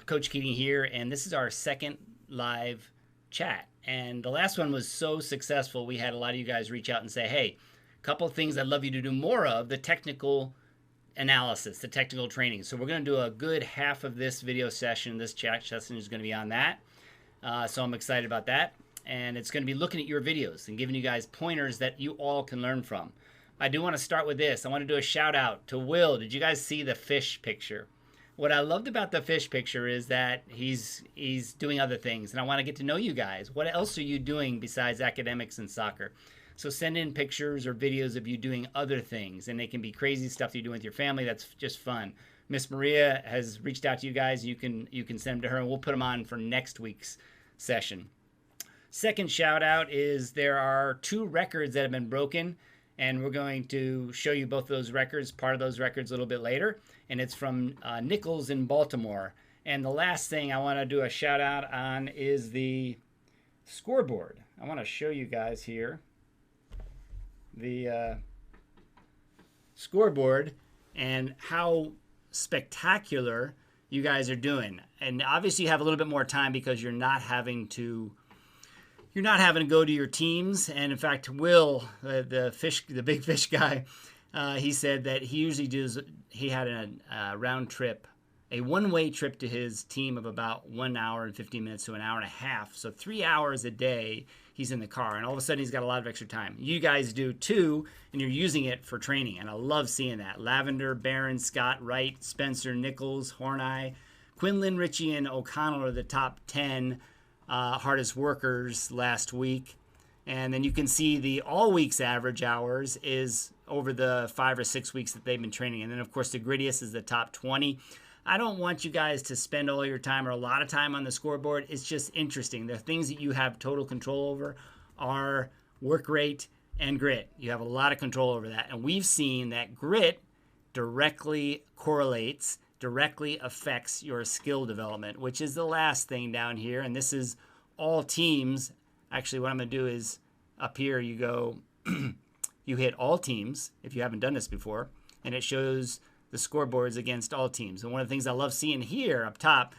Coach Keating here, and this is our second live chat. And the last one was so successful, we had a lot of you guys reach out and say, hey, a couple of things I'd love you to do more of, the technical analysis, the technical training. So we're going to do a good half of this video session, this chat session is going to be on that. So I'm excited about that. And it's going to be looking at your videos and giving you guys pointers that you all can learn from. I do want to start with this. I want to do a shout out to Will. Did you guys see the fish picture? What I loved about the fish picture is that he's doing other things, and I want to get to know you guys. What else are you doing besides academics and soccer? So send in pictures or videos of you doing other things, and they can be crazy stuff that you're doing with your family. That's just fun. Miss Maria has reached out to you guys. You can send them to her, and we'll put them on for next week's session. Second shout out is there are 2 records that have been broken, and we're going to show you both of those records, part of those records a little bit later. And it's from Nichols in Baltimore. And the last thing I want to do a shout out on is the scoreboard. I want to show you guys here the scoreboard and how spectacular you guys are doing. And obviously you have a little bit more time because you're not having to go to your teams. And in fact, Will, the big fish guy, he said that he had a round trip, a one-way trip to his team of about 1 hour and 15 minutes to an hour and a half. So 3 hours a day he's in the car, and all of a sudden he's got a lot of extra time. You guys do too, and you're using it for training, and I love seeing that. Lavender, Barron, Scott, Wright, Spencer, Nichols, Horneye, Quinlan, Ritchie, and O'Connell are the top 10 hardest workers last week. And then you can see the all week's average hours is over the 5 or 6 weeks that they've been training. And then of course the grittiest is the top 20. I don't want you guys to spend all your time or a lot of time on the scoreboard. It's just interesting. The things that you have total control over are work rate and grit. You have a lot of control over that. And we've seen that grit directly affects your skill development, which is the last thing down here. And this is all teams. Actually, what I'm going to do is up here you go, you hit all teams if you haven't done this before, and it shows the scoreboards against all teams. And one of the things I love seeing here up top,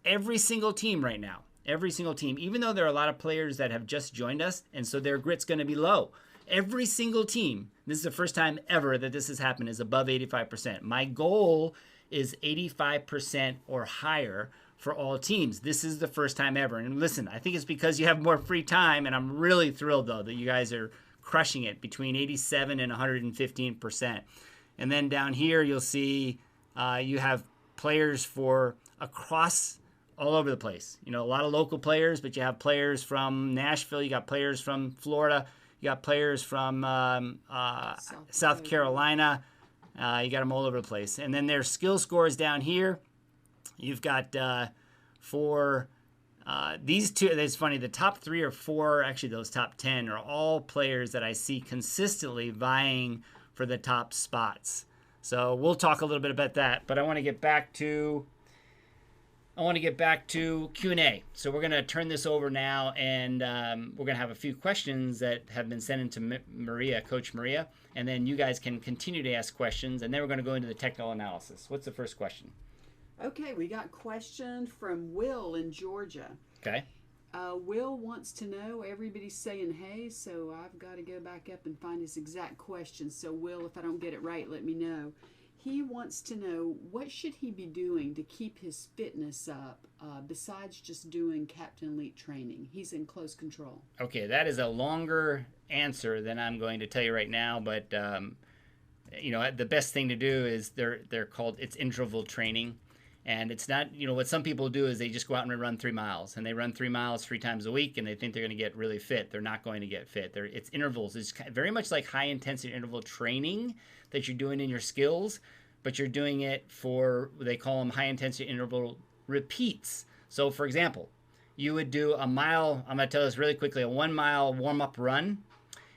every single team right now, every single team, even though there are a lot of players that have just joined us, and so their grit's going to be low. Every single team, this is the first time ever that this has happened, is above 85%. My goal is 85% or higher for all teams. This is the first time ever. And listen, I think it's because you have more free time, and I'm really thrilled, though, that you guys are crushing it between 87 and 115%. And then down here, you'll see you have players for across all over the place. You know, a lot of local players, but you have players from Nashville. You got players from Florida. You got players from South Carolina. You got them all over the place. And then there's skill scores down here. You've got for these two, it's funny, the top 3 or 4, actually those top 10 are all players that I see consistently vying for the top spots. So we'll talk a little bit about that, but I want to get back to Q&A. So we're going to turn this over now, and we're going to have a few questions that have been sent into Maria, Coach Maria, and then you guys can continue to ask questions, and then we're going to go into the technical analysis. What's the first question? Okay, we got a question from Will in Georgia. Okay. Will wants to know, everybody's saying hey, so I've got to go back up and find his exact question. So Will, if I don't get it right, let me know. He wants to know, what should he be doing to keep his fitness up besides just doing Captain Elite training? He's in close control. Okay, that is a longer answer than I'm going to tell you right now, but you know, the best thing to do is they're called, it's interval training. And it's not, you know, what some people do is they just go out and run 3 miles, and they run 3 miles 3 times a week, and they think they're going to get really fit. They're not going to get fit. It's intervals. It's very much like high intensity interval training that you're doing in your skills, but you're doing it for, they call them high intensity interval repeats. So for example, you would do a mile, I'm going to tell this really quickly, a 1 mile warm up run.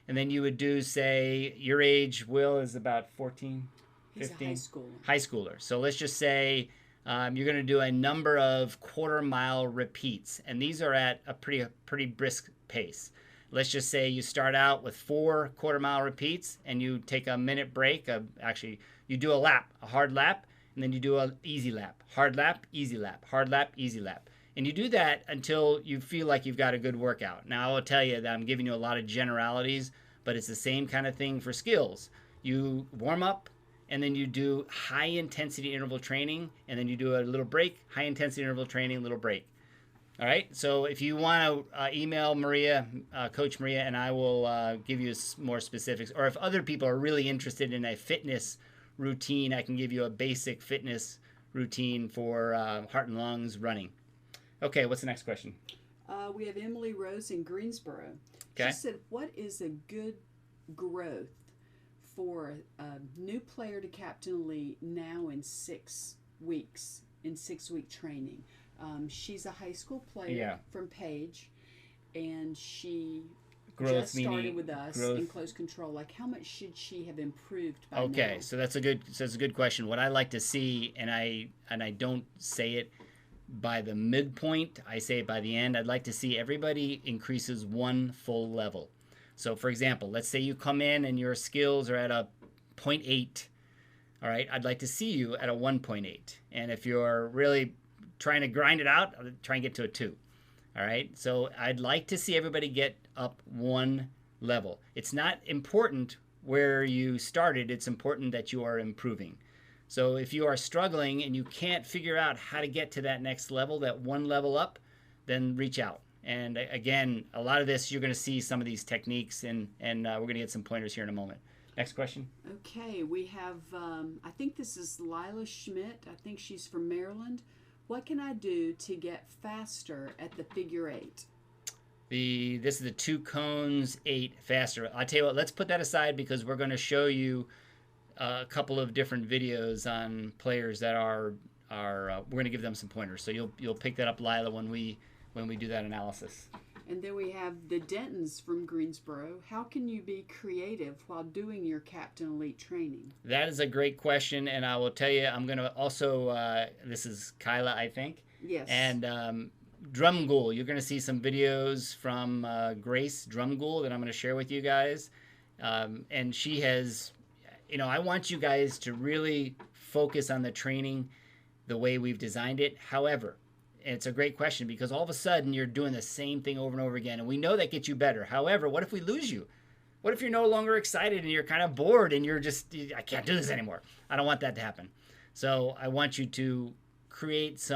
And then you would do, say, your age, Will, is about 14, 15. He's a high schooler. High schooler. So let's just say, you're going to do a number of quarter-mile repeats, and these are at a pretty brisk pace. Let's just say you start out with 4 quarter-mile repeats, and you take a minute break. Actually, you do a lap, a hard lap, and then you do an easy lap, hard lap, easy lap, hard lap, easy lap. And you do that until you feel like you've got a good workout. Now, I will tell you that I'm giving you a lot of generalities, but it's the same kind of thing for skills. You warm up, and then you do high intensity interval training, and then you do a little break, high intensity interval training, little break. All right. So if you want to email Maria, Coach Maria, and I will give you more specifics. Or if other people are really interested in a fitness routine, I can give you a basic fitness routine for heart and lungs running. Okay. What's the next question? We have Emily Rose in Greensboro. Okay. She said, what is a good growth for a new player to Captain Elite now in 6 weeks, in 6-week training? She's a high school player from Page, and she just started with us in close control. Like, how much should she have improved by now? So that's a good question. What I like to see, and I don't say it by the midpoint, I say it by the end. I'd like to see everybody increases 1 full level. So, for example, let's say you come in and your skills are at a 0.8. All right, I'd like to see you at a 1.8. And if you're really trying to grind it out, try and get to a 2. All right, so I'd like to see everybody get up 1 level. It's not important where you started, it's important that you are improving. So if you are struggling and you can't figure out how to get to that next level, that 1 level up, then reach out. And again, a lot of this, you're going to see some of these techniques, and we're going to get some pointers here in a moment. Next question. Okay, we have, I think this is Lila Schmidt. I think she's from Maryland. What can I do to get faster at the figure 8? This is the 2 cones 8 faster. I'll tell you what, let's put that aside because we're going to show you a couple of different videos on players that are we're going to give them some pointers. So you'll pick that up, Lila, when we do that analysis. And then we have the Dentons from Greensboro. How can you be creative while doing your Captain Elite training? That is a great question, and I will tell you, I'm going to also, this is Kyla, I think. Yes. And Drum Ghoul, you're going to see some videos from Grace Drum Ghoul that I'm going to share with you guys. And she has, I want you guys to really focus on the training the way we've designed it. However, it's a great question because all of a sudden you're doing the same thing over and over again, and we know that gets you better. However, what if we lose you? What if you're no longer excited and you're kind of bored and you're just, I can't do this anymore? I don't want that to happen. So I want you to create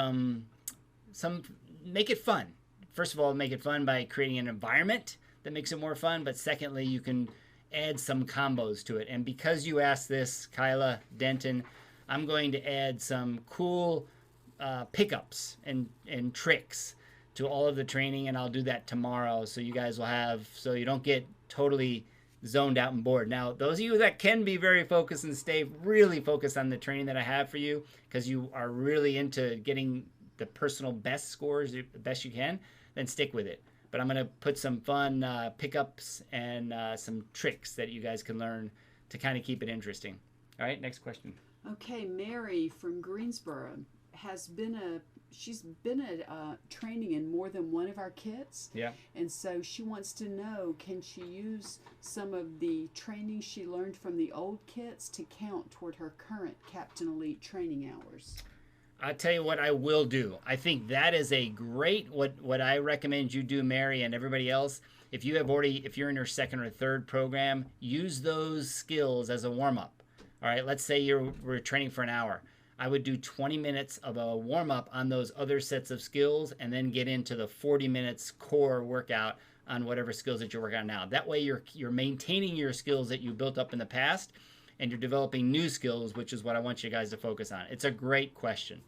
make it fun. First of all, make it fun by creating an environment that makes it more fun. But secondly, you can add some combos to it. And because you asked this, Kyla Denton, I'm going to add some cool pickups and tricks to all of the training, and I'll do that tomorrow so you guys will have, so you don't get totally zoned out and bored. Now, those of you that can be very focused and stay really focused on the training that I have for you because you are really into getting the personal best scores the best you can, then stick with it. But I'm going to put some fun pickups and some tricks that you guys can learn to kind of keep it interesting. All right, next question. Okay, Mary from Greensboro she's been at training in more than one of our kits. Yeah. And so she wants to know, can she use some of the training she learned from the old kits to count toward her current Captain Elite training hours? I'll tell you what I will do. I think that is a great, what I recommend you do, Mary, and everybody else. If you're in your 2nd or 3rd program, use those skills as a warm-up. All right, let's say we're training for an hour. I would do 20 minutes of a warm-up on those other sets of skills and then get into the 40 minutes core workout on whatever skills that you're working on now. That way you're maintaining your skills that you built up in the past and you're developing new skills, which is what I want you guys to focus on. It's a great question.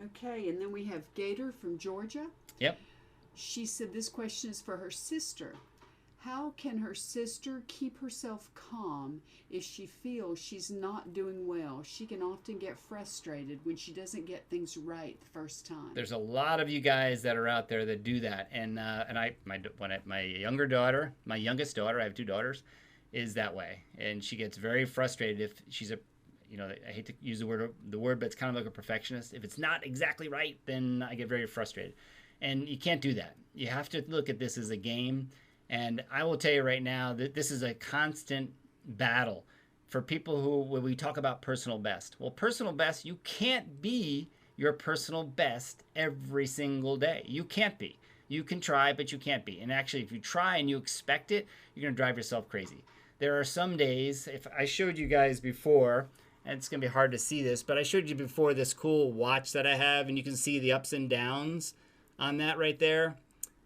Okay, and then we have Gator from Georgia. Yep. She said this question is for her sister. How can her sister keep herself calm if she feels she's not doing well? She can often get frustrated when she doesn't get things right the first time. There's a lot of you guys that are out there that do that, and my youngest daughter, I have 2 daughters, is that way, and she gets very frustrated if she's I hate to use the word, but it's kind of like a perfectionist. If it's not exactly right, then I get very frustrated, and you can't do that. You have to look at this as a game. And I will tell you right now that this is a constant battle. for people who, when we talk about personal best, well, personal best, you can't be your personal best every single day. You can't be. You can try, but you can't be. And actually, if you try and you expect it, you're going to drive yourself crazy. There are some days, if I showed you guys before, and it's going to be hard to see this, but I showed you before this cool watch that I have, and you can see the ups and downs on that right there.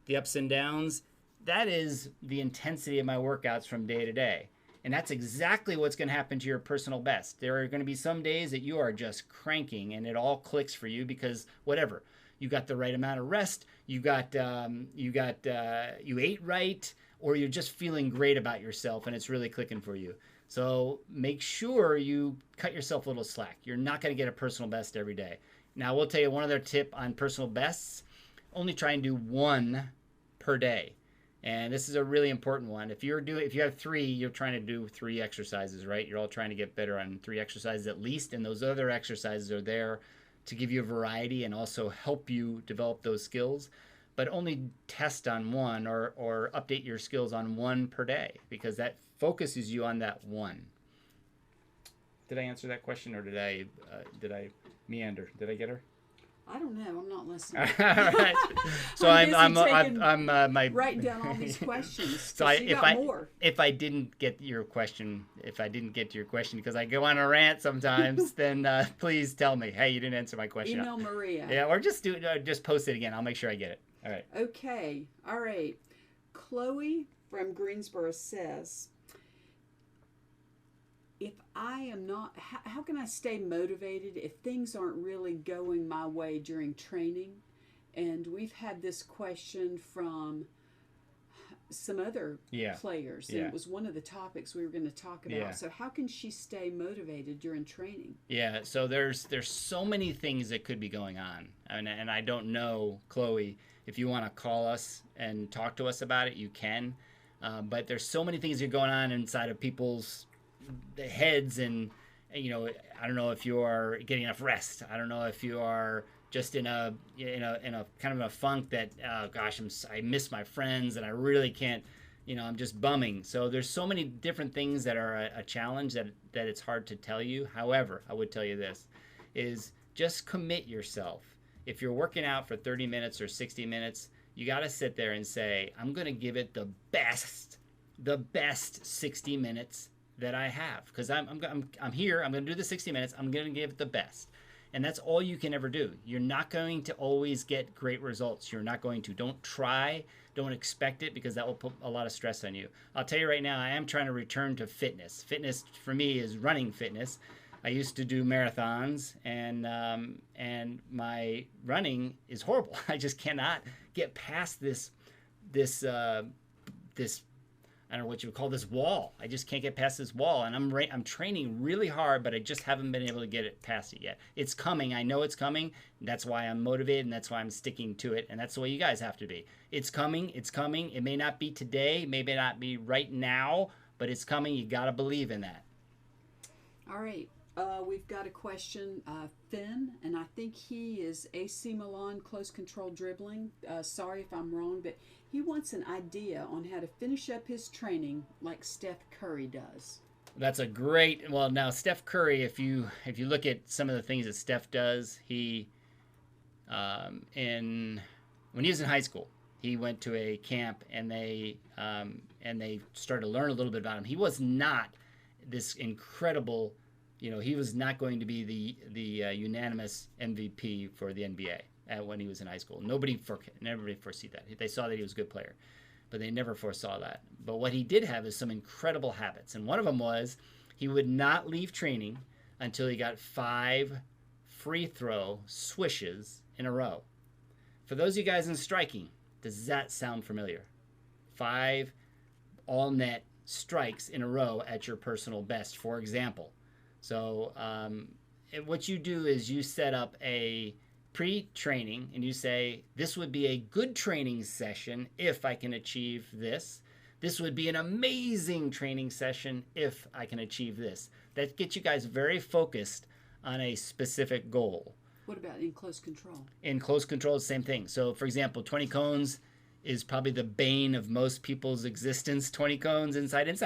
The ups and downs. That is the intensity of my workouts from day to day. And that's exactly what's going to happen to your personal best. There are going to be some days that you are just cranking and it all clicks for you because whatever. You got the right amount of rest, you ate right, or you're just feeling great about yourself and it's really clicking for you. So make sure you cut yourself a little slack. You're not going to get a personal best every day. Now, we'll tell you one other tip on personal bests. Only try and do one per day. And this is a really important one. If you have 3, you're trying to do 3 exercises, right? You're all trying to get better on 3 exercises at least, and those other exercises are there to give you a variety and also help you develop those skills. But only test on one or update your skills on one per day because that focuses you on that one. Did I answer that question or did I meander? Did I get her? I don't know. I'm not listening. All right. So I'm writing down all these questions. So if I didn't get to your question because I go on a rant sometimes, then please tell me, hey, you didn't answer my question. Email Maria. Yeah, or just post it again. I'll make sure I get it. All right. Okay. All right. Chloe from Greensboro says, if I am not, how can I stay motivated if things aren't really going my way during training? And we've had this question from some other players, and it was one of the topics we were going to talk about. Yeah. So how can she stay motivated during training? Yeah, so there's so many things that could be going on. And I don't know, Chloe, if you want to call us and talk to us about it, you can. But there's so many things that are going on inside of people's heads, and I don't know if you are getting enough rest. I don't know if you are just in a kind of a funk that I miss my friends and I really can't, I'm just bumming. So there's so many different things that are a challenge that it's hard to tell you. However, I would tell you this is just commit yourself. If you're working out for 30 minutes or 60 minutes, you got to sit there and say, I'm going to give it the best 60 minutes that I have, because I'm here. I'm going to do the 60 minutes. I'm going to give it the best, and that's all you can ever do. You're not going to always get great results. You're not going to. Don't try. Don't expect it, because that will put a lot of stress on you. I'll tell you right now, I am trying to return to fitness. Fitness for me is running fitness. I used to do marathons, and my running is horrible. I just cannot get past this I don't know what you would call this wall. I just can't get past this wall, and I'm training really hard, but I just haven't been able to get it past it yet. It's coming. I know it's coming. That's why I'm motivated, and that's why I'm sticking to it, and that's the way you guys have to be. It's coming. It's coming. It may not be today, maybe not be right now, but it's coming. You got to believe in that. All right. We've got a question, Finn, and I think he is AC Milan close control dribbling. Sorry if I'm wrong, but he wants an idea on how to finish up his training like Steph Curry does. That's a great. Well, now Steph Curry, if you look at some of the things that Steph does, he when he was in high school, he went to a camp and they started to learn a little bit about him. He was not this incredible. He was not going to be the unanimous MVP for the NBA when he was in high school. Nobody foresee that. They saw that he was a good player, but they never foresaw that. But what he did have is some incredible habits, and one of them was he would not leave training until he got 5 free throw swishes in a row. For those of you guys in striking, does that sound familiar? 5 all net strikes in a row at your personal best, for example. So what you do is you set up a pre-training and you say, this would be a good training session if I can achieve this. This would be an amazing training session if I can achieve this. That gets you guys very focused on a specific goal. What about in close control? In close control, same thing. So, for example, 20 cones, is probably the bane of most people's existence. 20 cones inside. It's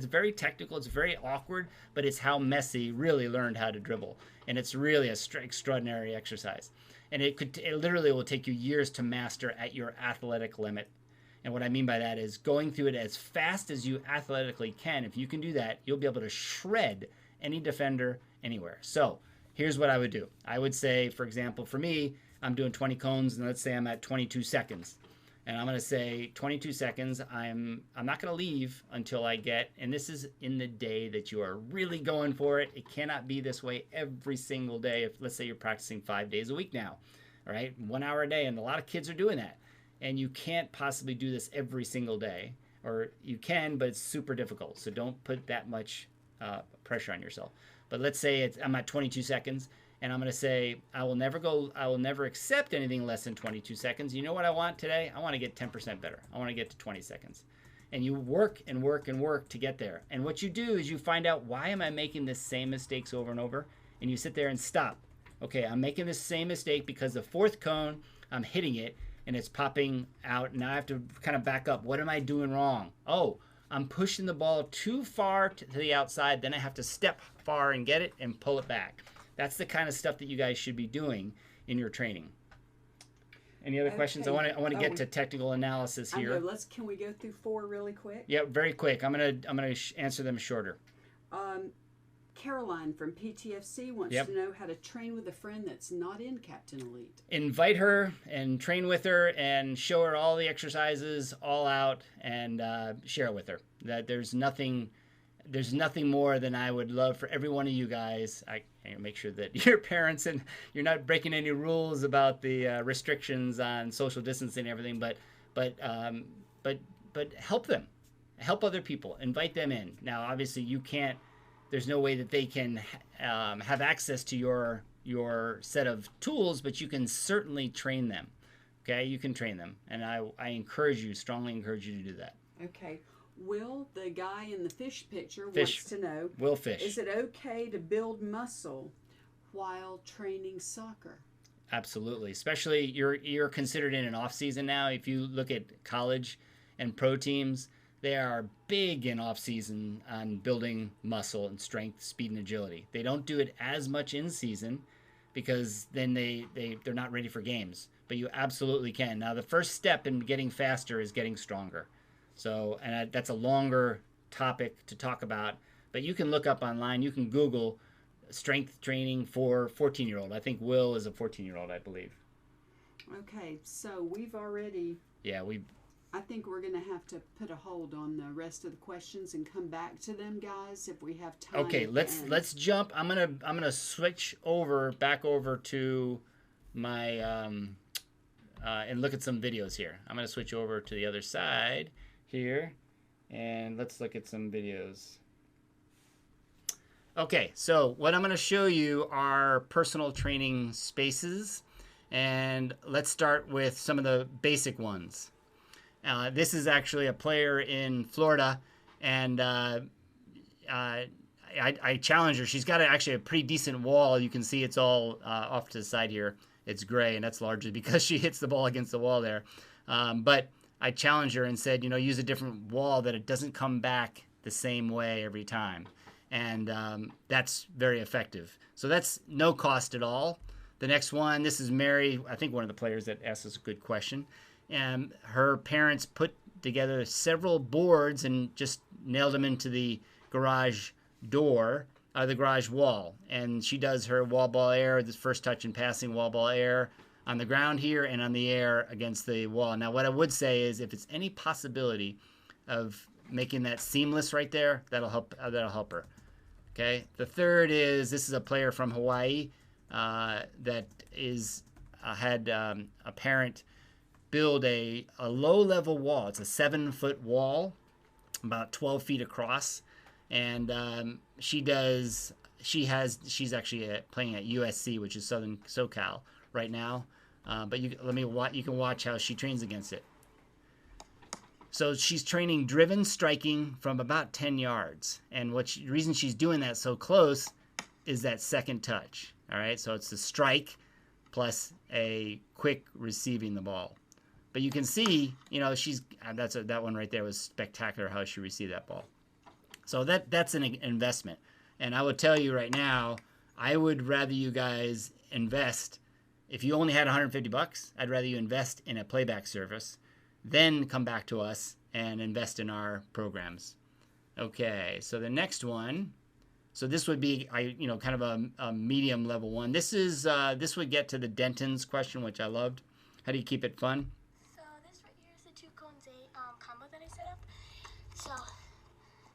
very technical, it's very awkward, but it's how Messi really learned how to dribble. And it's really a extraordinary exercise. And it literally will take you years to master at your athletic limit. And what I mean by that is going through it as fast as you athletically can. If you can do that, you'll be able to shred any defender anywhere. So here's what I would do. I would say, for example, for me, I'm doing 20 cones, and let's say I'm at 22 seconds. And I'm going to say 22 seconds. I'm not going to leave until I get, and this is in the day that you are really going for it. It cannot be this way every single day. If let's say you're practicing 5 days a week now, all right, 1 hour a day, and a lot of kids are doing that. And you can't possibly do this every single day, or you can, but it's super difficult. So don't put that much pressure on yourself. But let's say I'm at 22 seconds. And I'm going to say, I will never accept anything less than 22 seconds. You know what I want today? I want to get 10% better. I want to get to 20 seconds. And you work and work and work to get there. And what you do is you find out, why am I making the same mistakes over and over? And you sit there and stop. Okay, I'm making the same mistake because the fourth cone, I'm hitting it and it's popping out. Now I have to kind of back up. What am I doing wrong? Oh, I'm pushing the ball too far to the outside. Then I have to step far and get it and pull it back. That's the kind of stuff that you guys should be doing in your training. Any other questions? I want to get to technical analysis here. Can we go through 4 really quick? Yeah, very quick. I'm gonna answer them shorter. Caroline from PTFC wants to know how to train with a friend that's not in Captain Elite. Invite her and train with her and show her all the exercises all out and share it with her. That there's nothing more than I would love for every one of you guys. I make sure that your parents and you're not breaking any rules about the restrictions on social distancing and everything, but help them, help other people, invite them in. Now, obviously, you can't. There's no way that they can have access to your set of tools, but you can certainly train them. Okay, you can train them, and I strongly encourage you to do that. Okay. Will, the guy in the fish picture, wants to know, Will Fish, is it okay to build muscle while training soccer? Absolutely. Especially you're considered in an off season now. If you look at college and pro teams, they are big in off season on building muscle and strength, speed, and agility. They don't do it as much in season because then they're not ready for games. But you absolutely can. Now, the first step in getting faster is getting stronger. So, and that's a longer topic to talk about, but you can look up online. You can Google strength training for 14-year-old. I think Will is a 14-year-old, I believe. Okay, so we've already. Yeah, I think we're going to have to put a hold on the rest of the questions and come back to them, guys, if we have time. Okay, let's jump. I'm gonna switch back over to my and look at some videos here. I'm gonna switch over to the other side here, and let's look at some videos. Okay, so what I'm going to show you are personal training spaces, and let's start with some of the basic ones. This is actually a player in Florida, and I challenge her. She's got actually a pretty decent wall. You can see it's all off to the side here. It's gray, and that's largely because she hits the ball against the wall there. But I challenged her and said, use a different wall that it doesn't come back the same way every time. And that's very effective. So that's no cost at all. The next one, this is Mary, I think one of the players that asked us a good question. And her parents put together several boards and just nailed them into the garage door, the garage wall. And she does her wall ball air, this first touch and passing wall ball air, on the ground here and on the air against the wall. Now, what I would say is if it's any possibility of making that seamless right there, that'll help her. Okay. The third is, this is a player from Hawaii that had a parent build a low-level wall. It's a 7-foot wall, about 12 feet across, and she's actually playing at USC, which is Southern SoCal right now. But you can watch how she trains against it. So she's training driven striking from about 10 yards. And the reason she's doing that so close is that second touch. All right, so it's the strike plus a quick receiving the ball. But you can see, you know, that one right there was spectacular how she received that ball. So that's an investment. And I would tell you right now, I would rather you guys invest. If you only had $150, I'd rather you invest in a playback service, then come back to us and invest in our programs. Okay, so the next one. So this would be, kind of a medium level one. This would get to the Denton's question, which I loved. How do you keep it fun? So this right here is the 2 cones 8 combo that I set up. So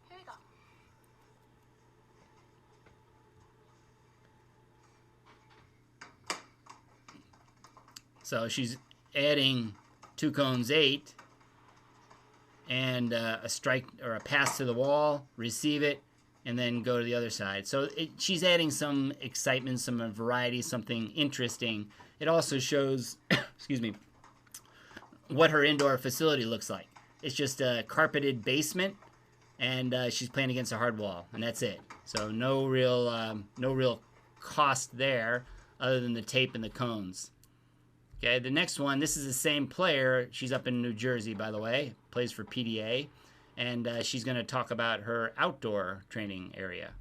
here we go. So she's adding 2 cones 8 and a strike or a pass to the wall, receive it, and then go to the other side. So she's adding some excitement, some variety, something interesting. It also shows, excuse me, what her indoor facility looks like. It's just a carpeted basement, and she's playing against a hard wall, and that's it. So no real cost there other than the tape and the cones. Okay, the next one, this is the same player. She's up in New Jersey, by the way, plays for PDA. And she's going to talk about her outdoor training area.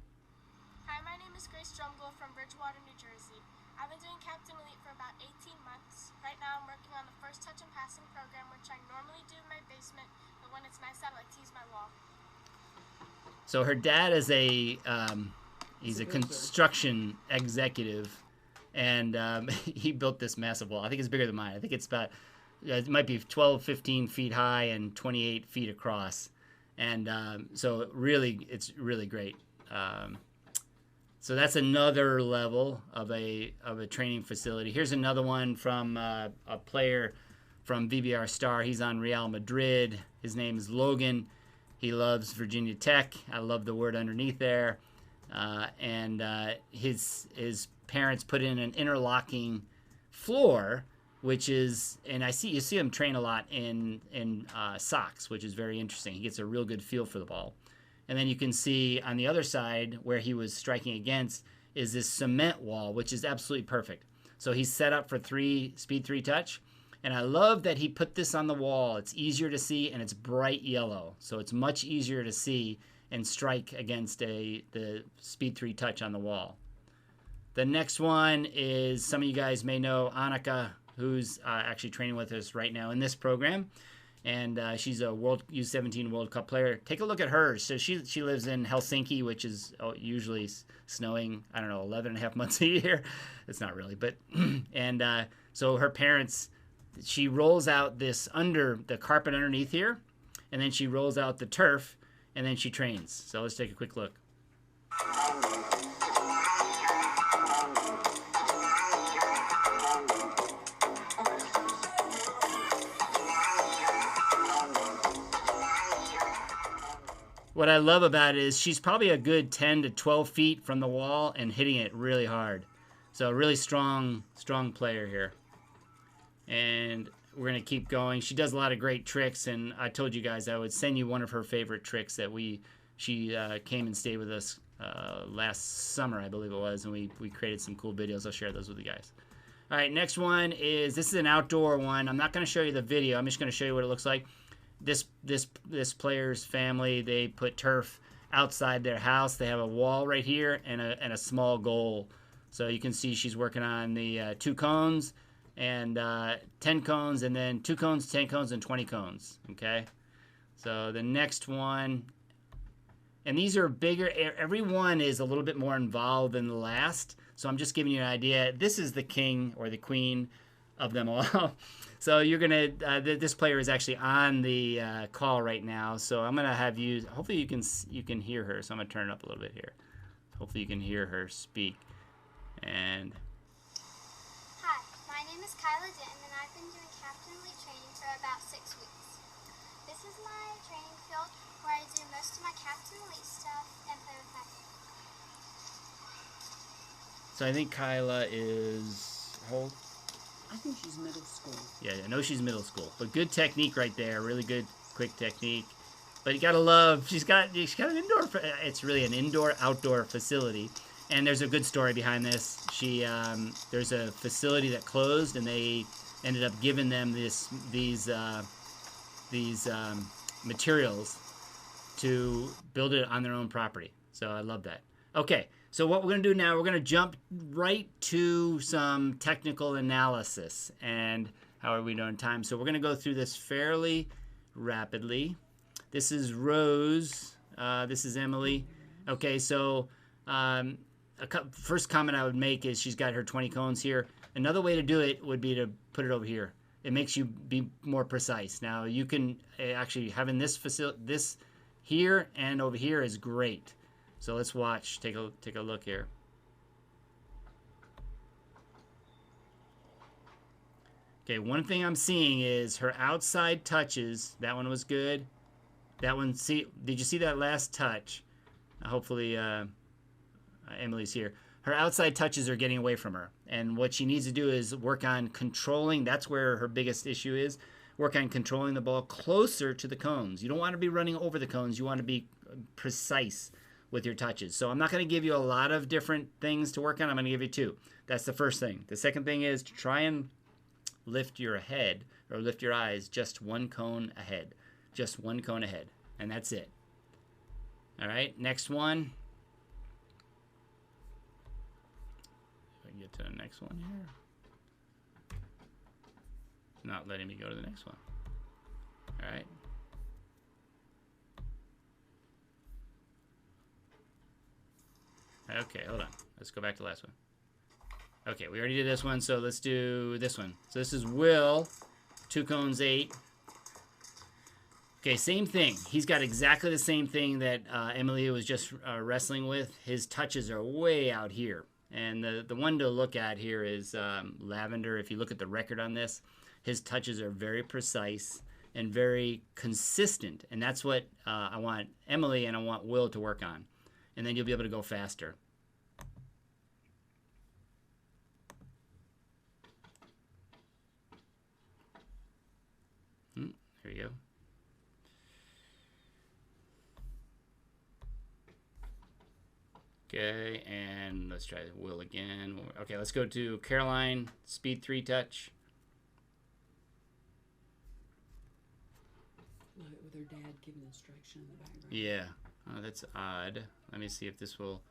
Hi, my name is Grace Drumgold from Bridgewater, New Jersey. I've been doing Captain Elite for about 18 months. Right now I'm working on the first touch and passing program, which I normally do in my basement, but when it's nice out, I like to use my wall. So her dad is he's a construction executive, and he built this massive wall. I think it's bigger than mine. I think it's about, it might be 12, 15 feet high and 28 feet across. And so it's really great. So that's another level of a training facility. Here's another one from a player from VBR Star. He's on Real Madrid. His name is Logan. He loves Virginia Tech. I love the word underneath there. And his parents put in an interlocking floor, which is, and you see him train a lot in socks, which is very interesting. He gets a real good feel for the ball. And then you can see on the other side where he was striking against is this cement wall, which is absolutely perfect. So he's set up for speed 3 touch. And I love that he put this on the wall. It's easier to see and it's bright yellow. So it's much easier to see and strike against the speed 3 touch on the wall. The next one is, some of you guys may know Annika, who's actually training with us right now in this program. And she's a U17 World Cup player. Take a look at her. So she lives in Helsinki, which is usually snowing, 11 and a half months a year. It's not really, but, and so her parents, she rolls out this the carpet underneath here, and then she rolls out the turf, and then she trains. So let's take a quick look. What I love about it is she's probably a good 10 to 12 feet from the wall and hitting it really hard. So a really strong player here. And we're going to keep going. She does a lot of great tricks, and I told you guys I would send you one of her favorite tricks that she came and stayed with us last summer, I believe it was, and we created some cool videos. I'll share those with you guys. All right, next one this is an outdoor one. I'm not going to show you the video. I'm just going to show you what it looks like. This player's family, they put turf outside their house. They have a wall right here and a small goal. So you can see she's working on the 2 cones and 10 cones, and then 2 cones, 10 cones, and 20 cones. Okay. So the next one, and these are bigger. Every one is a little bit more involved than the last. So I'm just giving you an idea. This is the king or the queen of them all. So you're gonna. This player is actually on the call right now. So I'm gonna have you. Hopefully you can hear her. So I'm gonna turn it up a little bit here. Hopefully you can hear her speak. And Hi, my name is Kyla Denton, and I've been doing Captain Elite training for about 6 weeks. This is my training field where I do most of my Captain Elite stuff and play with my family. so I think Kyla is how old? I think she's middle school. Yeah, I know she's middle school, but good technique right there. Really good, quick technique. But you gotta love. She's got an indoor. It's really an indoor-outdoor facility, and there's a good story behind this. There's a facility that closed, and they ended up giving them these materials to build it on their own property. So I love that. Okay, so what we're going to do now, we're going to jump right to some technical analysis. And how are we doing time? So we're going to go through this fairly rapidly. This is Rose. This is Emily. Okay, so first comment I would make is she's got her 20 cones here. Another way to do it would be to put it over here. It makes you be more precise. Now you can actually having this here and over here is great. So let's watch. Take a look here. Okay, one thing I'm seeing is her outside touches. That one was good. That one, did you see that last touch? Hopefully Emily's here. Her outside touches are getting away from her. And what she needs to do is work on controlling. That's where her biggest issue is. Work on controlling the ball closer to the cones. You don't want to be running over the cones. You want to be precise with your touches. So I'm not going to give you a lot of different things to work on. I'm going to give you two. That's the first thing. The second thing is to try and lift your head or lift your eyes just one cone ahead. Just one cone ahead. And that's it. All right, next one. If I can get to the next one here. It's not letting me go to the next one. All right. Okay, hold on. Let's go back to the last one. Okay, we already did this one, so let's do this one. So this is Will, 2 cones 8. Okay, same thing. He's got exactly the same thing that Emily was just wrestling with. His touches are way out here. And the one to look at here is Lavender. If you look at the record on this, his touches are very precise and very consistent. And that's what I want Emily and I want Will to work on. And then you'll be able to go faster. There you go. Okay, and let's try Will again. Okay, let's go to Caroline, speed 3 touch. With her dad giving instruction in the background. Yeah, oh, that's odd. Let me see if this will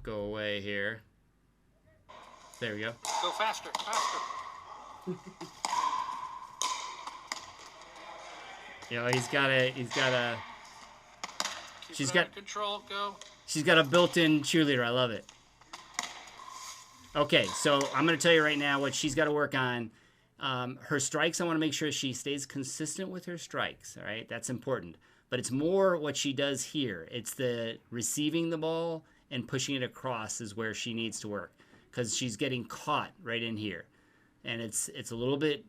go away here. There we go. Go faster, faster. You know, he's got a. She's got control. Go. She's got a built-in cheerleader. I love it. Okay, so I'm going to tell you right now what she's got to work on. Her strikes, I want to make sure she stays consistent with her strikes. All right, that's important. But it's more what she does here. It's the receiving the ball and pushing it across is where she needs to work because she's getting caught right in here, and it's a little bit.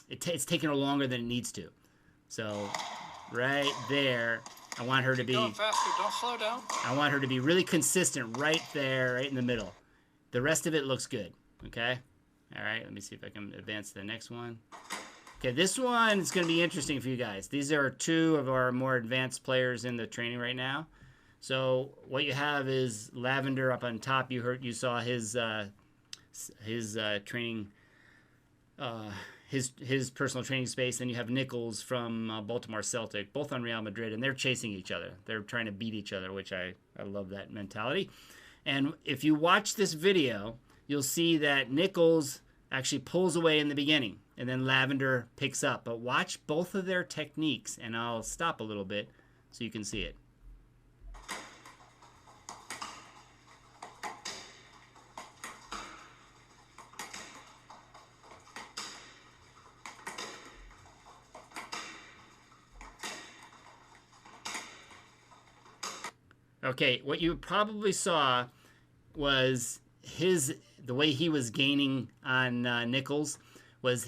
It's taking her longer than it needs to. So, right there. I want her to be going faster. Don't slow down. I want her to be really consistent right there, right in the middle. The rest of it looks good. Okay? All right, let me see if I can advance to the next one. Okay, this one is going to be interesting for you guys. These are 2 of our more advanced players in the training right now. So what you have is Lavender up on top. You saw his training, his personal training space. Then you have Nichols from Baltimore Celtic, both on Real Madrid, and they're chasing each other. They're trying to beat each other, which I love that mentality. And if you watch this video, you'll see that Nichols actually pulls away in the beginning, and then Lavender picks up. But watch both of their techniques, and I'll stop a little bit so you can see it. Okay, what you probably saw was the way he was gaining on Nichols was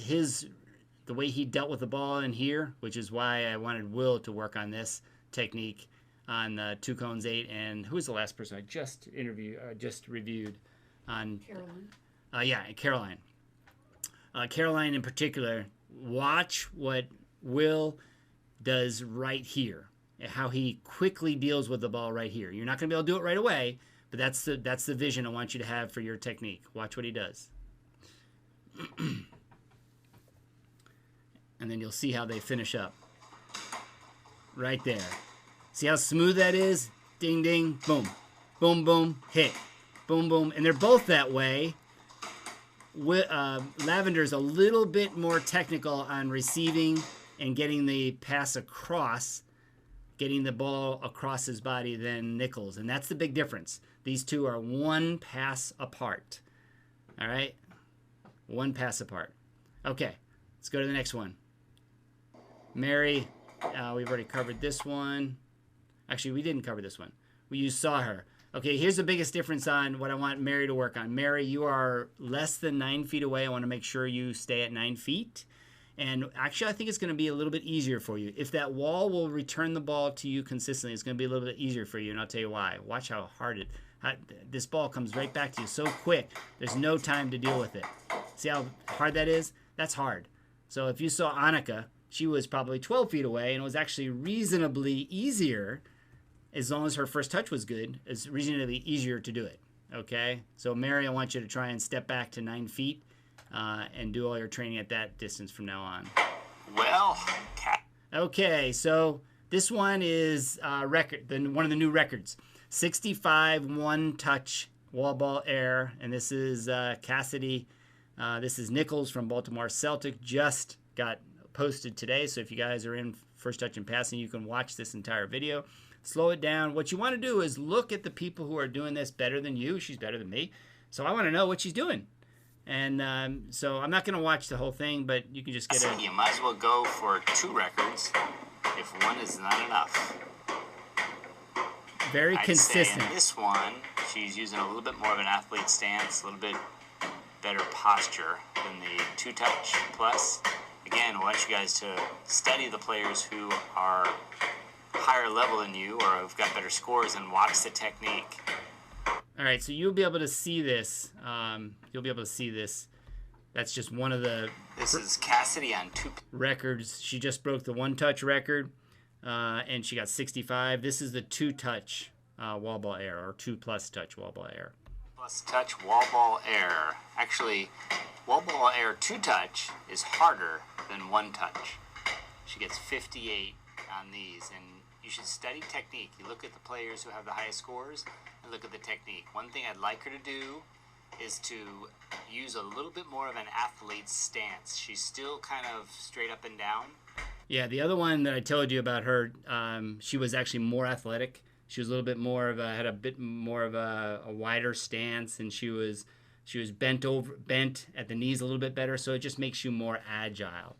the way he dealt with the ball in here, which is why I wanted Will to work on this technique on 2 cones 8. And who was the last person I just reviewed on? Caroline. Yeah, Caroline. Caroline in particular. Watch what Will does right here. How he quickly deals with the ball right here. You're not going to be able to do it right away, but that's the vision I want you to have for your technique. Watch what he does. And then you'll see how they finish up. Right there. See how smooth that is? Ding, ding, boom. Boom, boom, hit. Boom, boom. And they're both that way. Lavender's a little bit more technical on receiving and getting the pass across, getting the ball across his body than Nichols. And that's the big difference. These two are one pass apart. All right? One pass apart. Okay, let's go to the next one. Mary, we've already covered this one. Actually, we didn't cover this one. You saw her. Okay, here's the biggest difference on what I want Mary to work on. Mary, you are less than 9 feet away. I want to make sure you stay at 9 feet. And actually, I think it's going to be a little bit easier for you. If that wall will return the ball to you consistently, it's going to be a little bit easier for you, and I'll tell you why. Watch how hard this ball comes right back to you so quick. There's no time to deal with it. See how hard that is? That's hard. So if you saw Annika, she was probably 12 feet away, and it was actually reasonably easier, as long as her first touch was good, it's reasonably easier to do it. Okay? So Mary, I want you to try and step back to 9 feet and do all your training at that distance from now on. Well, okay, so this one is one of the new records. 65 one-touch wall ball air, and this is Cassidy. This is Nichols from Baltimore Celtic. Just got posted today, so if you guys are in first touch and passing, you can watch this entire video. Slow it down. What you want to do is look at the people who are doing this better than you. She's better than me, so I want to know what she's doing. And so I'm not going to watch the whole thing, but you can just get it. You might as well go for 2 records if one is not enough. Very consistent. Say in this one, she's using a little bit more of an athlete stance, a little bit better posture than the 2-touch. Plus, again, I want you guys to study the players who are higher level than you or have got better scores and watch the technique. All right, so you'll be able to see this. You'll be able to see this. That's just one of the... This is Cassidy on 2 records. She just broke the 1-touch record, and she got 65. This is the 2-touch wall ball air, or 2+ touch wall ball air. Plus touch wall ball air. Actually, wall ball air 2-touch is harder than 1-touch. She gets 58 on these, and you should study technique. You look at the players who have the highest scores and look at the technique. One thing I'd like her to do is to use a little bit more of an athlete's stance. She's still kind of straight up and down. Yeah, the other one that I told you about her, she was actually more athletic. She was a little bit more of had a bit more of a wider stance, and she was bent at the knees a little bit better, so it just makes you more agile.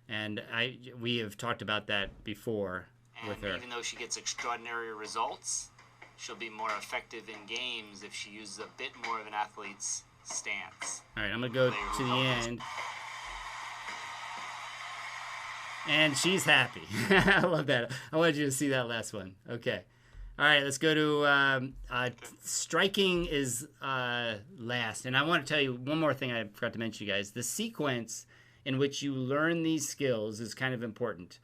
And we have talked about that before with her. Even though she gets extraordinary results, she'll be more effective in games if she uses a bit more of an athlete's stance. All right, I'm going to go to the end. And she's happy. I love that. I wanted you to see that last one. Okay. All right, let's go to striking is last. And I want to tell you one more thing I forgot to mention, you guys. The sequence in which you learn these skills is kind of important.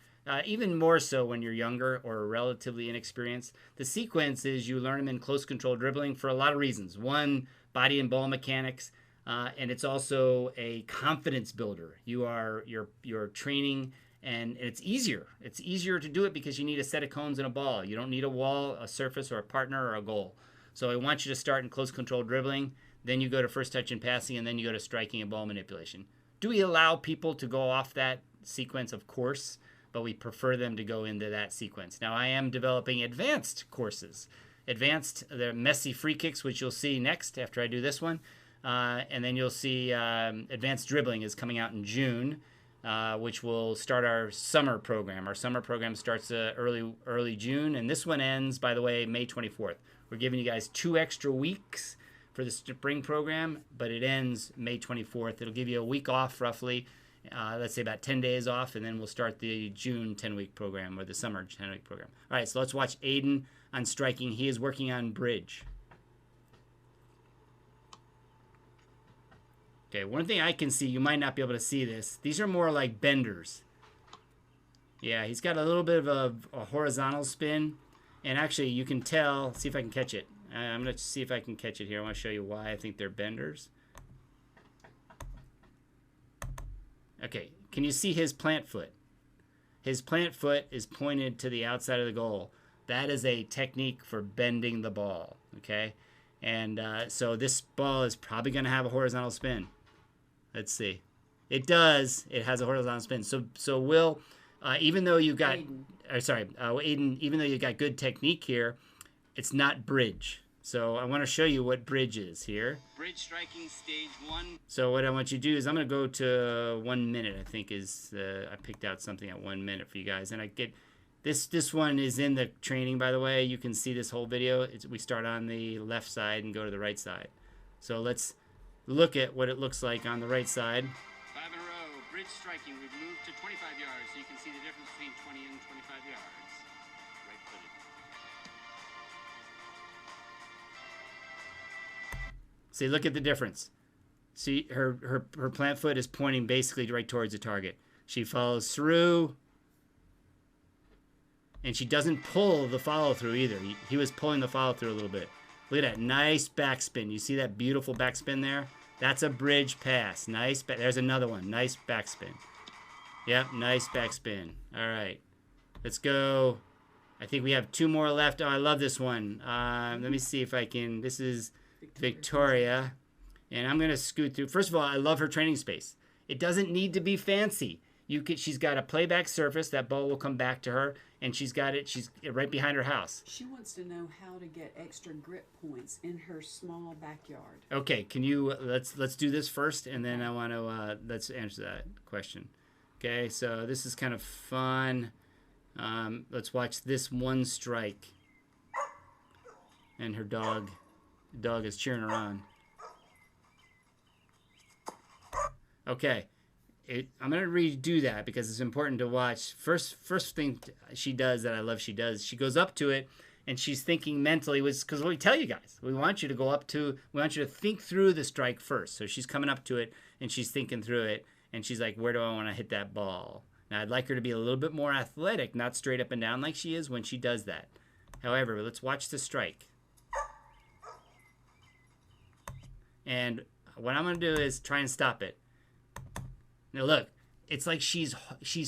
Even more so when you're younger or relatively inexperienced. The sequence is you learn them in close control dribbling for a lot of reasons. One, body and ball mechanics, and it's also a confidence builder. You're training, and it's easier. It's easier to do it because you need a set of cones and a ball. You don't need a wall, a surface, or a partner, or a goal. So I want you to start in close control dribbling, then you go to first touch and passing, and then you go to striking and ball manipulation. Do we allow people to go off that sequence? Of course. But we prefer them to go into that sequence. Now, I am developing advanced courses. The messy free kicks, which you'll see next after I do this one. And then you'll see advanced dribbling is coming out in June, which will start our summer program. Our summer program starts early June, and this one ends, by the way, May 24th. We're giving you guys 2 extra weeks for the spring program, but it ends May 24th. It'll give you a week off, roughly. Let's say about 10 days off, and then we'll start the June 10-week program or the summer 10-week program. All right, so let's watch Aiden on striking. He is working on bridge. Okay, one thing I can see, you might not be able to see this. These are more like benders. Yeah, he's got a little bit of a horizontal spin, and actually you can tell, see if I can catch it. I'm going to see if I can catch it here. I want to show you why I think they're benders. Okay, can you see his plant foot? his plant foot is pointed to the outside of the goal. That is a technique for bending the ball, okay? And so this ball is probably going to have a horizontal spin. Let's see. It does. It has a horizontal spin. So Will, even though you got, Aiden, even though you got good technique here, it's not bridge. So I want to show you what bridge is here. Bridge striking stage 1. So what I want you to do is I'm going to go to 1 minute. I think is I picked out something at 1 minute for you guys, and I get this one is in the training, by the way. You can see this whole video. We start on the left side and go to the right side. So let's look at what it looks like on the right side. 5 in a row. Bridge striking. We've moved to 25 yards, so you can see the difference between 20 and 25 yards. Right-footed. See, look at the difference. See, her plant foot is pointing basically right towards the target. She follows through, and she doesn't pull the follow-through either. He was pulling the follow-through a little bit. Look at that nice backspin. You see that beautiful backspin there? That's a bridge pass. Nice. There's another one. Nice backspin. Yep, nice backspin. All right. Let's go. I think we have 2 more left. Oh, I love this one. Let me see if I can. This is Victoria. And I'm going to scoot through. First of all, I love her training space. It doesn't need to be fancy. She's got a playback surface. That ball will come back to her, and she's got it. She's right behind her house. She wants to know how to get extra grip points in her small backyard. Okay, can you let's do this first, and then I want to let's answer that question. Okay, so this is kind of fun. Let's watch this one strike, and her dog is cheering her on. Okay. I'm going to redo that because it's important to watch. First thing she does that I love she goes up to it, and she's thinking mentally, because we tell you guys, we want you to think through the strike first. So she's coming up to it, and she's thinking through it, and she's like, where do I want to hit that ball? Now, I'd like her to be a little bit more athletic, not straight up and down like she is when she does that. However, let's watch the strike. And what I'm going to do is try and stop it. Now look, it's like she's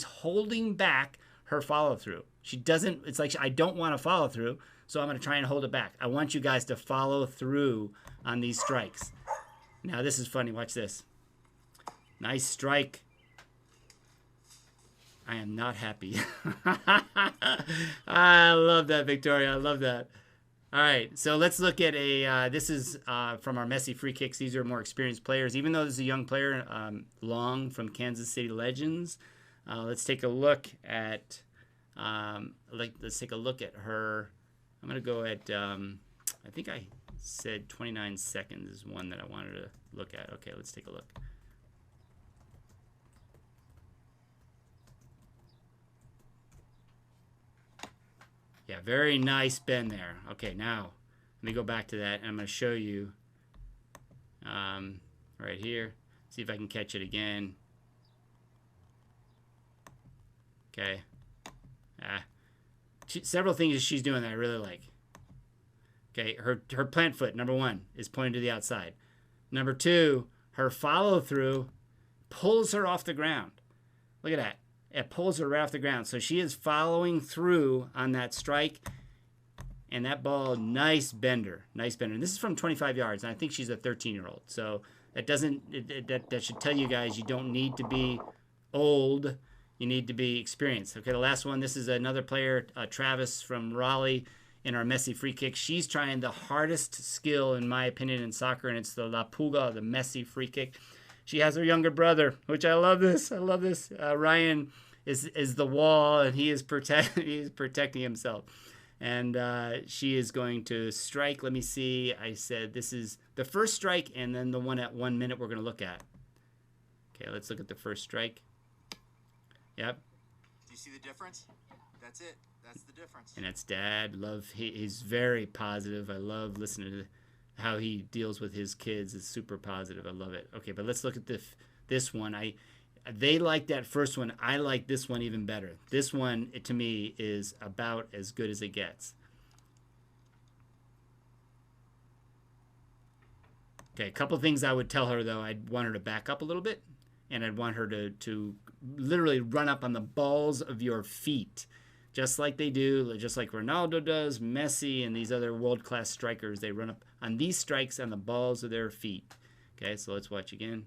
holding back her follow through. She doesn't. It's like I don't want to follow through, so I'm going to try and hold it back. I want you guys to follow through on these strikes. Now this is funny. Watch this. Nice strike. I am not happy. I love that, Victoria. I love that. All right, so let's look at this is from our Messi free kicks. These are more experienced players. Even though this is a young player, Long from Kansas City Legends. Let's take a look at, let's take a look at her. I'm going to go at, I think I said 29 seconds is one that I wanted to look at. Okay, let's take a look. Yeah, very nice bend there. Okay, now let me go back to that, and I'm going to show you right here. See if I can catch it again. Okay. Several things that she's doing that I really like. Okay, her plant foot, number 1, is pointing to the outside. Number 2, her follow-through pulls her off the ground. Look at that. It pulls her right off the ground. So she is following through on that strike. And that ball, nice bender. Nice bender. And this is from 25 yards. And I think she's a 13-year-old. So that doesn't, that should tell you guys you don't need to be old. You need to be experienced. Okay, the last one, this is another player, Travis from Raleigh in our Messi free kick. She's trying the hardest skill, in my opinion, in soccer, and it's the La Puga, the Messi free kick. She has her younger brother, which I love this. I love this. Ryan is the wall, and he is protecting himself. And she is going to strike. Let me see. I said this is the first strike, and then the one at 1 minute we're going to look at. Okay, let's look at the first strike. Yep. Do you see the difference? That's it. That's the difference. And that's Dad. He's very positive. I love listening to how he deals with his kids. Is super positive. I love it. Okay, but let's look at this one. They like that first one. I like this one even better. This one, to me, is about as good as it gets. Okay, a couple things I would tell her, though. I'd want her to back up a little bit and I'd want her to literally run up on the balls of your feet, just like they do, just like Ronaldo does, Messi, and these other world-class strikers. They run up on these strikes on the balls of their feet. Okay, so let's watch again.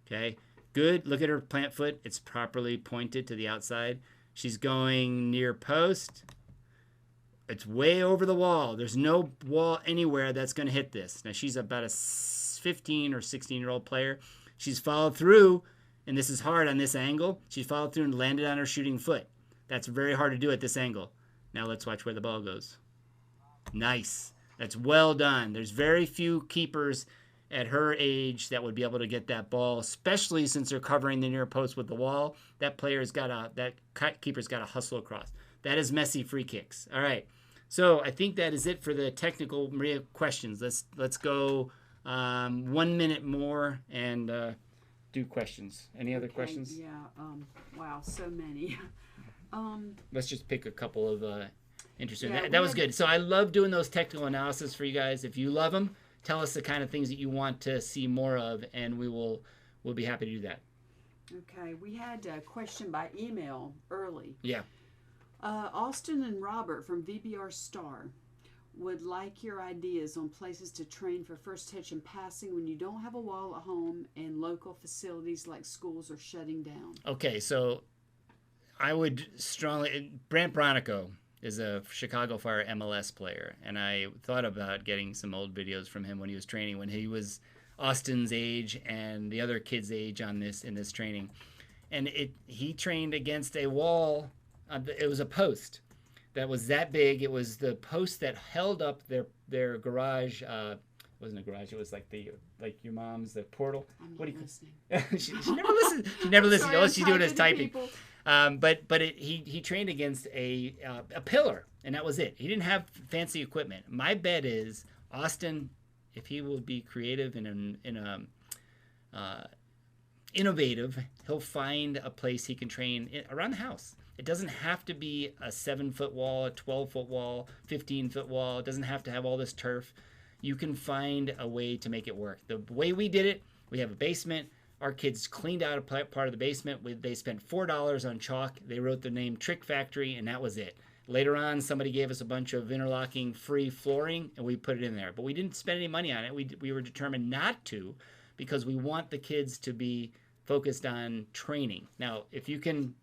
Okay, good. Look at her plant foot. It's properly pointed to the outside. She's going near post. It's way over the wall. There's no wall anywhere that's going to hit this. Now, she's about a 15 or 16-year-old player. She's followed through, and this is hard on this angle. She's followed through and landed on her shooting foot. That's very hard to do at this angle. Now let's watch where the ball goes. Nice. That's well done. There's very few keepers at her age that would be able to get that ball, especially since they're covering the near post with the wall. That keeper's got to hustle across. That is Messi free kicks. All right. So I think that is it for the technical Maria questions. Let's go 1 minute more and do questions. Any other questions? Yeah. Wow, so many. Let's just pick a couple of interesting. Yeah, that was good. So I love doing those technical analysis for you guys. If you love them, tell us the kind of things that you want to see more of, and we'll be happy to do that. Okay, we had a question by email early. Yeah. Austin and Robert from VBR Star would like your ideas on places to train for first touch and passing when you don't have a wall at home and local facilities like schools are shutting down. Okay, so I would strongly... Brant Bronico is a Chicago Fire MLS player, and I thought about getting some old videos from him when he was training, when he was Austin's age and the other kids' age in this training. And he trained against a wall. It was a post that was that big. It was the post that held up their garage. It wasn't a garage. It was like your mom's, the portal. I'm what not do you? listening. She never listens. She never listens. Sorry, All I'm she's doing is typing. people. He trained against a pillar, and that was it. He didn't have fancy equipment. My bet is Austin, if he will be creative and innovative, he'll find a place he can train around the house. It doesn't have to be a 7-foot wall, a 12-foot wall, 15-foot wall. It doesn't have to have all this turf. You can find a way to make it work. The way we did it, we have a basement. Our kids cleaned out a part of the basement. They spent $4 on chalk. They wrote the name Trick Factory, and that was it. Later on, somebody gave us a bunch of interlocking free flooring, and we put it in there. But we didn't spend any money on it. We were determined not to, because we want the kids to be focused on training. Now, if you can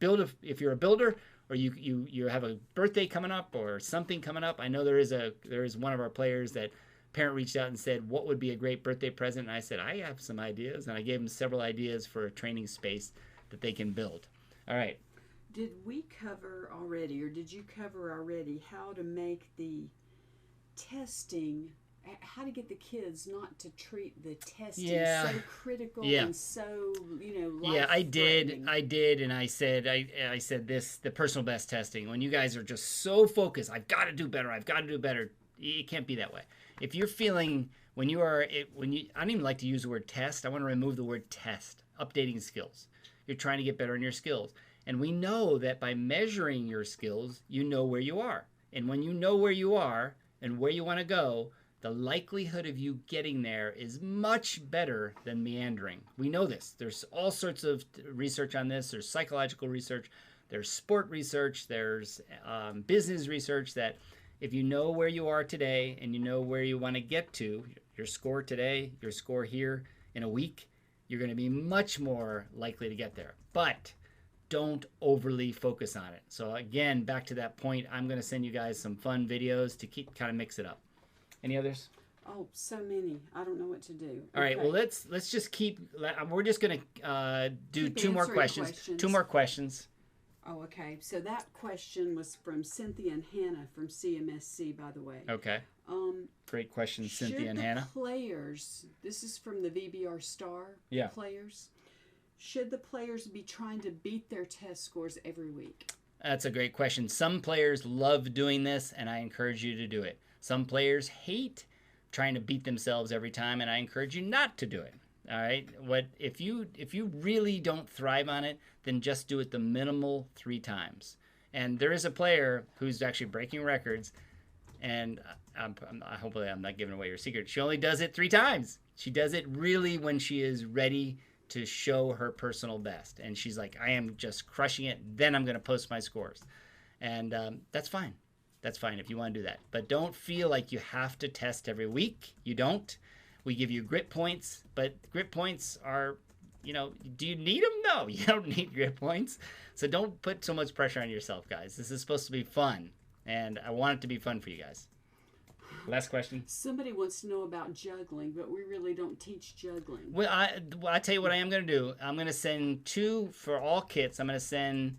if you're a builder, or you have a birthday coming up or something coming up, I know there is one of our players that parent reached out and said, what would be a great birthday present? And I said, I have some ideas, and I gave them several ideas for a training space that they can build. All right. Did we cover already, or did you cover already, how to make the testing, how to get the kids not to treat the testing so critical and so, Yeah, I did, life-threatening? and I said this, the personal best testing. When you guys are just so focused, I've got to do better, it can't be that way. If you're feeling, I don't even like to use the word test. I want to remove the word test. Updating skills. You're trying to get better in your skills. And we know that by measuring your skills, you know where you are. And when you know where you are and where you want to go, the likelihood of you getting there is much better than meandering. We know this. There's all sorts of research on this. There's psychological research. There's sport research. There's business research that if you know where you are today and you know where you want to get to, your score today, your score here in a week, you're going to be much more likely to get there. But don't overly focus on it. So again, back to that point, I'm going to send you guys some fun videos to keep kind of mix it up. Any others? Oh, so many. I don't know what to do. All right. Well, let's just keep. We're just going to do Keep two more answering questions. questions. 2 more questions. Oh, okay. So that question was from Cynthia and Hannah from CMSC, by the way. Okay. Great question, Cynthia and Hannah. Should the players, this is from the VBR Star players, should the players be trying to beat their test scores every week? That's a great question. Some players love doing this, and I encourage you to do it. Some players hate trying to beat themselves every time, and I encourage you not to do it. All right. If you really don't thrive on it, then just do it the minimal 3 times. And there is a player who's actually breaking records, and hopefully I'm not giving away her secret. She only does it 3 times. She does it really when she is ready to show her personal best. And she's like, I am just crushing it. Then I'm going to post my scores. And that's fine. That's fine if you want to do that. But don't feel like you have to test every week. You don't. We give you grit points, but grit points are, do you need them? No, you don't need grit points. So don't put so much pressure on yourself, guys. This is supposed to be fun. And I want it to be fun for you guys. Last question. Somebody wants to know about juggling, but we really don't teach juggling. Well, I tell you what I am going to do. I'm going to send 2 for all kits. I'm going to send,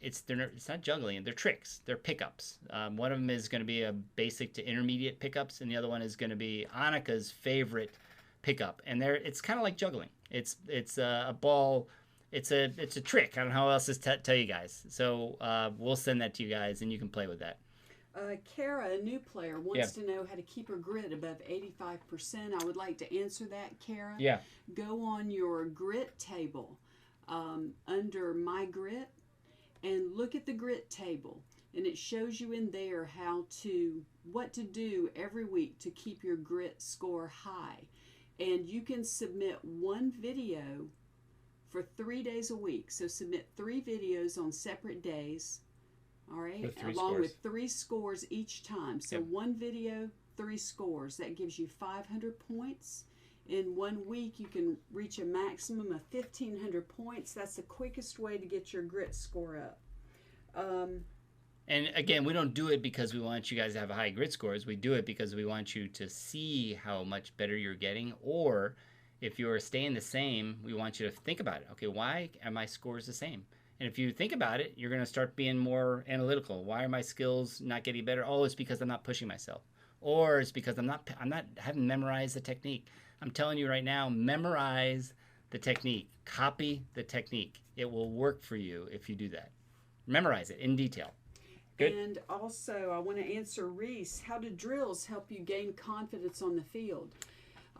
it's not juggling. They're tricks. They're pickups. One of them is going to be a basic to intermediate pickups, and the other one is going to be Annika's favorite pickup. And it's kind of like juggling. It's a ball. It's a trick. I don't know how else to tell you guys. So we'll send that to you guys, and you can play with that. Kara, a new player, wants to know how to keep her grit above 85%. I would like to answer that, Kara. Yeah. Go on your grit table under My Grit and look at the grit table. And it shows you in there what to do every week to keep your grit score high. And you can submit 1 video for 3 days a week. So submit 3 videos on separate days. All right, along with 3 scores each time. So 1 video, 3 scores. That gives you 500 points. In 1 week, you can reach a maximum of 1,500 points. That's the quickest way to get your grit score up. And again, we don't do it because we want you guys to have high grit scores. We do it because we want you to see how much better you're getting. Or if you're staying the same, we want you to think about it. Okay, why are my scores the same? And if you think about it, you're going to start being more analytical. Why are my skills not getting better? Oh, it's because I'm not pushing myself. Or it's because I haven't memorized the technique. I'm telling you right now, memorize the technique. Copy the technique. It will work for you if you do that. Memorize it in detail. Good. And also, I want to answer Reese. How do drills help you gain confidence on the field?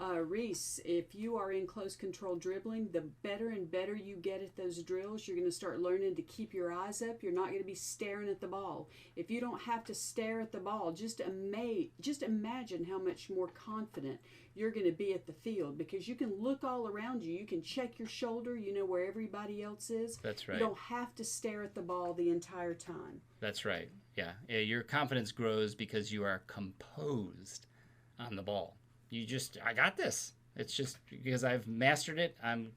Reese, if you are in close control dribbling, the better and better you get at those drills, you're going to start learning to keep your eyes up. You're not going to be staring at the ball. If you don't have to stare at the ball, just imagine how much more confident you're going to be at the field, because you can look all around you. You can check your shoulder. You know where everybody else is. That's right. You don't have to stare at the ball the entire time. That's right. Yeah. Your confidence grows because you are composed on the ball. I got this. It's just because I've mastered it. I'm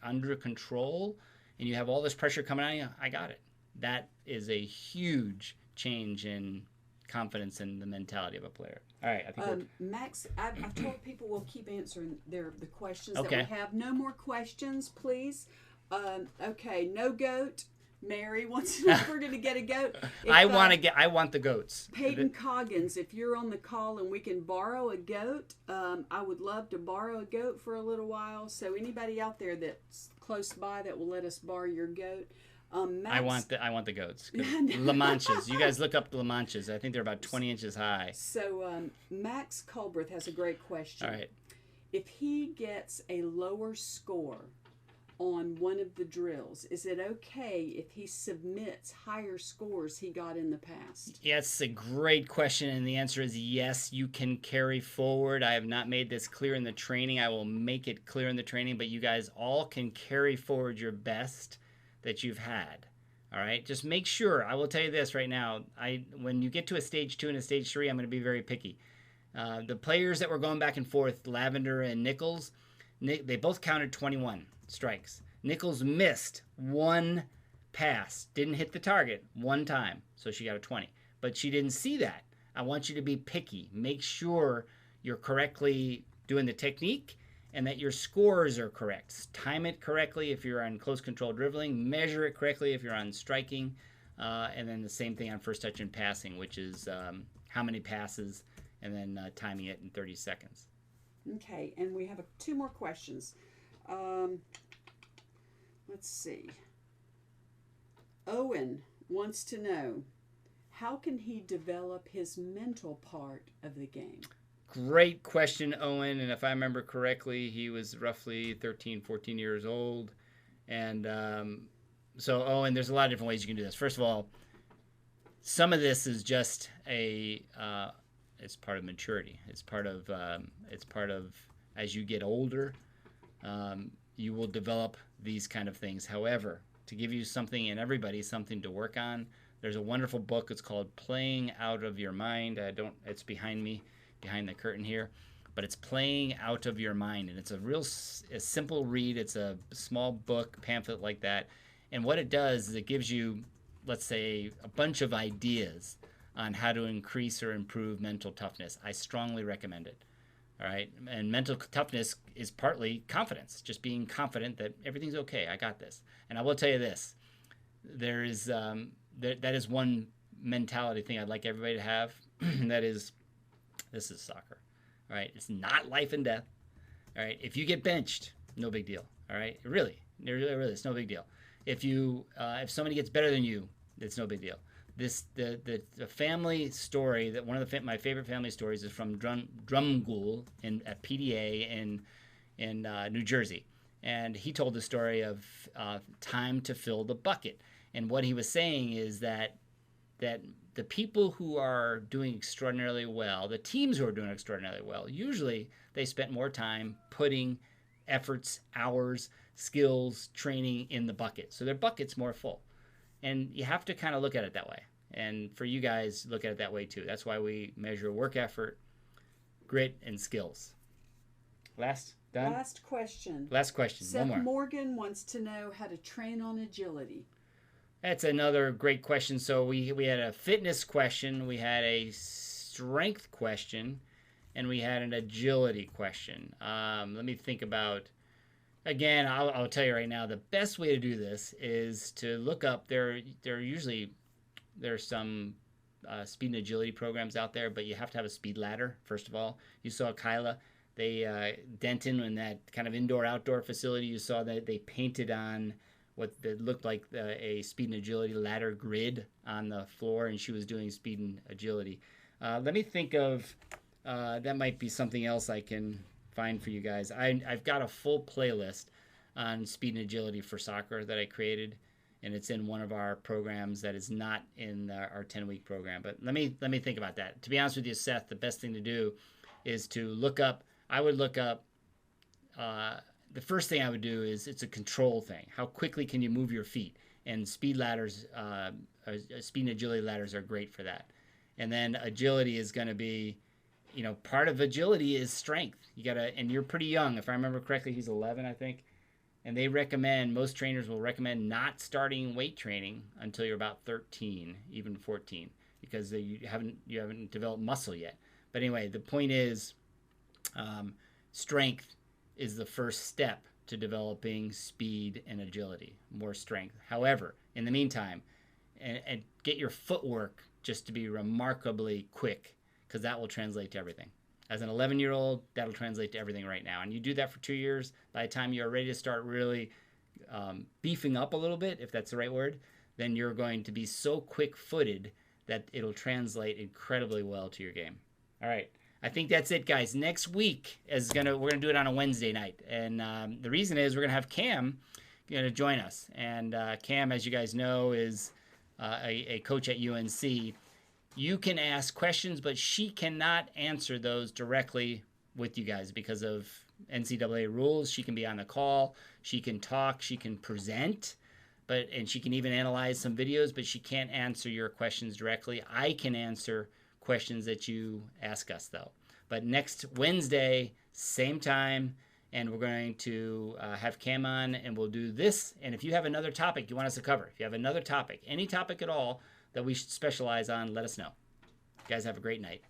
under control, and you have all this pressure coming at you. I got it. That is a huge change in confidence and the mentality of a player. All right, I think Max, I've told people we'll keep answering the questions Okay. that we have. No more questions, please. Okay, no goat. Mary wants to know if we're going to get a goat. I want the goats. Peyton Coggins, if you're on the call and we can borrow a goat, I would love to borrow a goat for a little while. So anybody out there that's close by that will let us borrow your goat. Max, I want the goats. La Manchas. You guys look up the La Manchas. I think they're about 20 inches high. So Max Culbreth has a great question. All right. If he gets a lower score on one of the drills, is it okay if he submits higher scores he got in the past? Yeah, it's a great question, and the answer is yes, you can carry forward. I have not made this clear in the training. I will make it clear in the training, but you guys all can carry forward your best that you've had. All right, just make sure. I will tell you this right now. When you get to a stage 2 and a stage 3, I'm going to be very picky. The players that were going back and forth, Lavender and Nichols, they both counted 21 strikes. Nichols missed 1 pass, didn't hit the target 1 time, so she got a 20. But she didn't see that. I want you to be picky. Make sure you're correctly doing the technique and that your scores are correct. Time it correctly if you're on close control dribbling. Measure it correctly if you're on striking. And then the same thing on first touch and passing, which is how many passes, and then timing it in 30 seconds. Okay, and we have 2 more questions. Let's see. Owen wants to know, how can he develop his mental part of the game? Great question, Owen. And if I remember correctly, he was roughly 13, 14 years old. And so, Owen, there's a lot of different ways you can do this. First of all, some of this is just a It's part of maturity. It's part of as you get older, you will develop these kind of things. However, to give you something and everybody something to work on, there's a wonderful book. It's called Playing Out of Your Mind. It's behind me, behind the curtain here, but it's Playing Out of Your Mind, and it's a simple read. It's a small book, pamphlet like that, and what it does is it gives you, let's say, a bunch of ideas on how to increase or improve mental toughness. I strongly recommend it. All right. And mental toughness is partly confidence, just being confident that everything's okay. I got this. And I will tell you this, there is, that is one mentality thing I'd like everybody to have. That is, this is soccer. All right. It's not life and death. All right. If you get benched, no big deal. All right. Really, it's no big deal. If somebody gets better than you, it's no big deal. The family story that one of my favorite family stories is from Drumgoole at PDA in New Jersey, and he told the story of time to fill the bucket. And what he was saying is that the people who are doing extraordinarily well, the teams who are doing extraordinarily well, usually they spent more time putting efforts, hours, skills, training in the bucket, so their bucket's more full. And you have to kind of look at it that way. And for you guys, look at it that way too. That's why we measure work effort, grit, and skills. Last question. Seth One more. Morgan wants to know how to train on agility. That's another great question. So we had a fitness question, we had a strength question, and we had an agility question. Let me think about. Again, I'll tell you right now, the best way to do this is to look up. There's some speed and agility programs out there, but you have to have a speed ladder, first of all. You saw Kyla, Denton, in that kind of indoor-outdoor facility, you saw that they painted on what looked like a speed and agility ladder grid on the floor, and she was doing speed and agility. Let me think of, that might be something else I can find for you guys. I've got a full playlist on speed and agility for soccer that I created, and it's in one of our programs that is not in our 10-week program. But let me think about that. To be honest with you, Seth, the best thing to do is to look up. I would look up. The first thing I would do is it's a control thing. How quickly can you move your feet? And speed ladders, speed and agility ladders are great for that. And then agility is going to be, part of agility is strength. And you're pretty young. If I remember correctly, he's 11, I think. And most trainers will recommend not starting weight training until you're about 13, even 14, because you haven't developed muscle yet. But anyway, the point is, strength is the first step to developing speed and agility, more strength. However, in the meantime, and get your footwork just to be remarkably quick, because that will translate to everything. As an 11-year-old, that'll translate to everything right now. And you do that for 2 years. By the time you're ready to start really beefing up a little bit, if that's the right word, then you're going to be so quick-footed that it'll translate incredibly well to your game. All right. I think that's it, guys. Next week we're gonna do it on a Wednesday night, and the reason is we're gonna have Cam gonna join us. And Cam, as you guys know, is a coach at UNC. You can ask questions, but she cannot answer those directly with you guys because of NCAA rules. She can be on the call, she can talk, she can present, and she can even analyze some videos, but she can't answer your questions directly. I can answer questions that you ask us, though. But next Wednesday, same time, and we're going to have Cam on, and we'll do this. And if you have another topic you want us to cover, if you have another topic, any topic at all that we should specialize on, let us know. You guys have a great night.